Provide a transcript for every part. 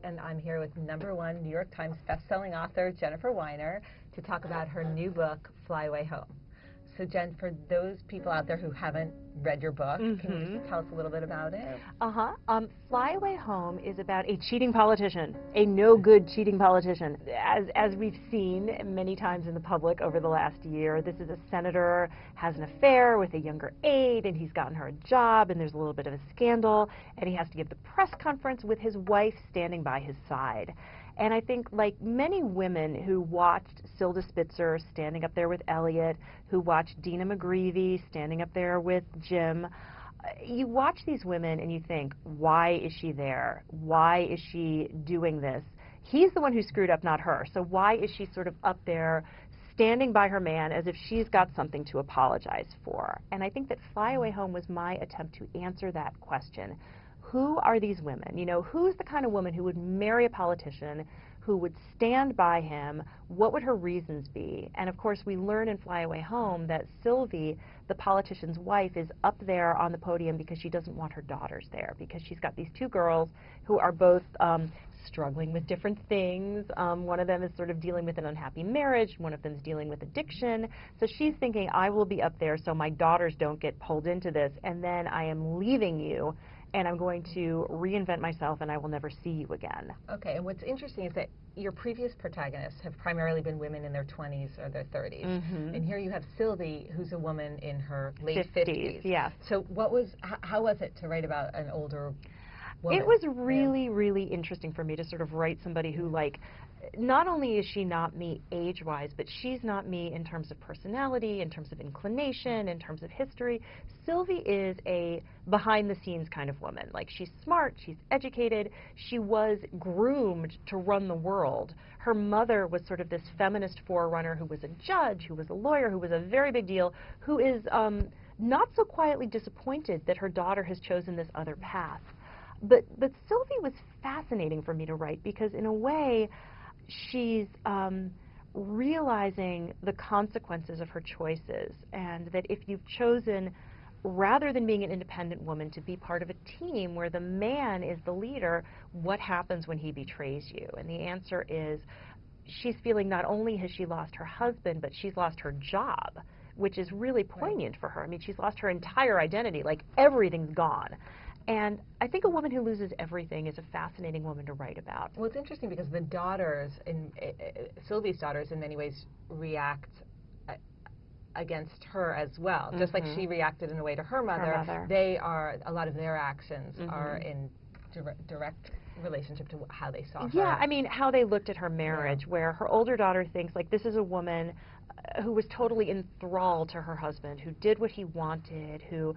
and I'm here with #1 New York Times bestselling author Jennifer Weiner to talk about her new book, Fly Away Home. So Jen, for those people out there who haven't read your book, can you just tell us a little bit about it? Fly Away Home is about a cheating politician, a no-good cheating politician. As we've seen many times in the public over the last year, this is a senator, has an affair with a younger aide, and he's gotten her a job, and there's a little bit of a scandal, and he has to give the press conference with his wife standing by his side. And I think, like many women who watched Elliot Spitzer standing up there with Elliot, who watched Dina McGreevy standing up there with Jim, you watch these women and you think, why is she there? Why is she doing this? He's the one who screwed up, not her. So why is she sort of up there standing by her man as if she's got something to apologize for? And I think that Fly Away Home was my attempt to answer that question. Who are these women? You know, who's the kind of woman who would marry a politician, who would stand by him? What would her reasons be? And of course, we learn in Fly Away Home that Sylvie, the politician's wife, is up there on the podium because she doesn't want her daughters there, because she's got these two girls who are both struggling with different things. One of them is sort of dealing with an unhappy marriage. One of them is dealing with addiction. So she's thinking, I will be up there so my daughters don't get pulled into this, and then I am leaving you, and I'm going to reinvent myself, and I will never see you again. Okay, and what's interesting is that your previous protagonists have primarily been women in their 20s or their 30s. And here you have Sylvie, who's a woman in her late 50s. Yeah. So what was, how was it to write about an older woman? It was really, really interesting for me to sort of write somebody who, like, not only is she not me age-wise, but she's not me in terms of personality, in terms of inclination, in terms of history. Sylvie is a behind-the-scenes kind of woman. Like, she's smart, she's educated, she was groomed to run the world. Her mother was sort of this feminist forerunner who was a judge, who was a lawyer, who was a very big deal, who is not so quietly disappointed that her daughter has chosen this other path. But Sylvie was fascinating for me to write because, in a way, she's realizing the consequences of her choices, and that if you've chosen, rather than being an independent woman, to be part of a team where the man is the leader, what happens when he betrays you? And the answer is, she's feeling not only has she lost her husband, but she's lost her job, which is really poignant for her. I mean, she's lost her entire identity, like everything's gone. And I think a woman who loses everything is a fascinating woman to write about. Well, it's interesting because the daughters, Sylvie's daughters, in many ways react against her as well. Just like she reacted in a way to her mother, they are, a lot of their actions are in direct relationship to how they saw her. Yeah, I mean, how they looked at her marriage, where her older daughter thinks, like, this is a woman who was totally enthralled to her husband, who did what he wanted, who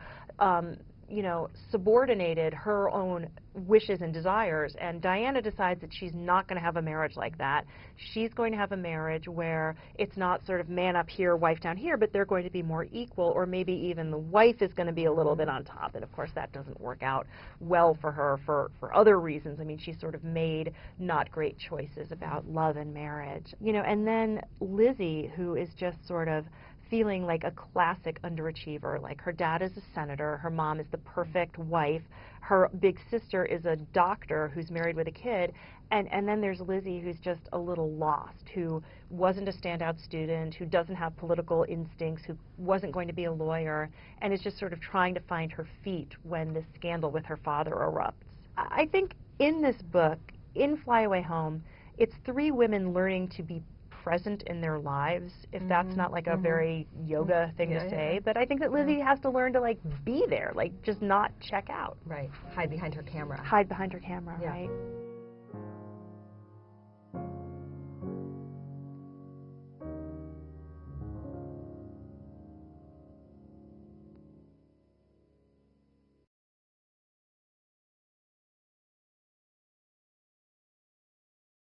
you know, subordinated her own wishes and desires, and Diana decides that she's not going to have a marriage like that. She's going to have a marriage where it's not sort of man up here, wife down here, but they're going to be more equal, or maybe even the wife is going to be a little bit on top, and of course that doesn't work out well for her for other reasons. I mean, she's sort of made not great choices about love and marriage. You know, and then Lizzie, who is just sort of feeling like a classic underachiever. Like, her dad is a senator, her mom is the perfect wife, her big sister is a doctor who's married with a kid, and then there's Lizzie, who's just a little lost, who wasn't a standout student, who doesn't have political instincts, who wasn't going to be a lawyer, and is just sort of trying to find her feet when this scandal with her father erupts. I think in this book, in Fly Away Home, it's three women learning to be present in their lives, if that's not like a very yoga thing to say, but I think that Lizzie has to learn to, like, be there, like, just not check out. Right. Hide behind her camera. Hide behind her camera, right.